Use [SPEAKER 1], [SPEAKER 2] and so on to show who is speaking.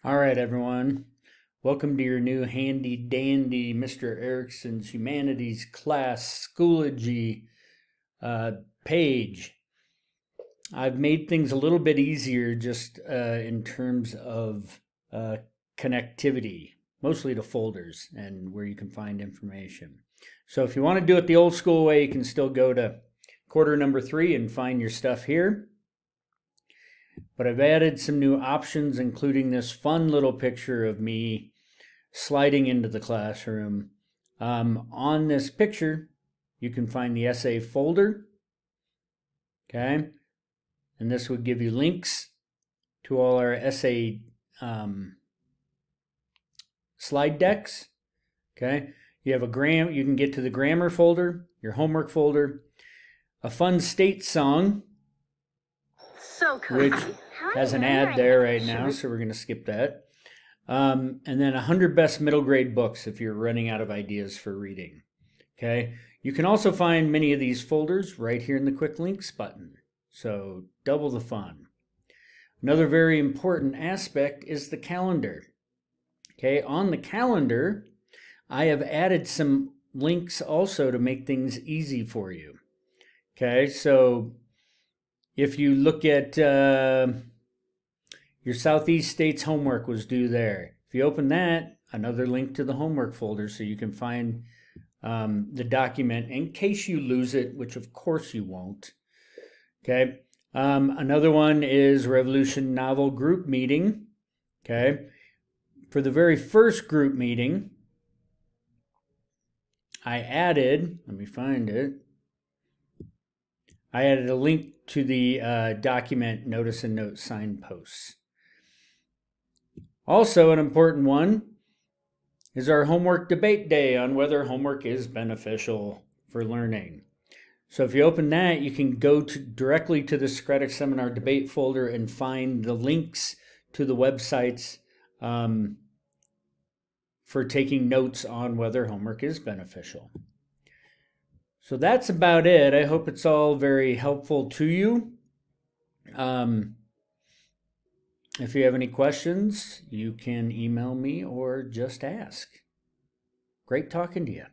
[SPEAKER 1] All right, everyone. Welcome to your new handy dandy Mr. Erickson's Humanities class Schoology page. I've made things a little bit easier just in terms of connectivity, mostly to folders and where you can find information. So if you want to do it the old school way, you can still go to quarter number 3 and find your stuff here. But I've added some new options, including this fun little picture of me sliding into the classroom. On this picture, you can find the essay folder, okay? And this would give you links to all our essay slide decks, okay? You have you can get to the grammar folder, your homework folder, a fun state song, which has an ad there right now, so we're going to skip that. And then 100 best middle grade books if you're running out of ideas for reading. Okay. You can also find many of these folders right here in the quick links button. So double the fun. Another very important aspect is the calendar. Okay. On the calendar, I have added some links also to make things easy for you. Okay. So if you look at your Southeast States homework was due there. If you open that, another link to the homework folder so you can find the document in case you lose it, which of course you won't. Okay. Another one is Revolution Novel Group Meeting. Okay. For the very first group meeting, I added, let me find it. I added a link to the document notice and note signposts. Also, an important one is our homework debate day on whether homework is beneficial for learning. So if you open that, you can go directly to the Socratic Seminar debate folder and find the links to the websites for taking notes on whether homework is beneficial. So that's about it. I hope it's all very helpful to you. If you have any questions, you can email me or just ask. Great talking to you.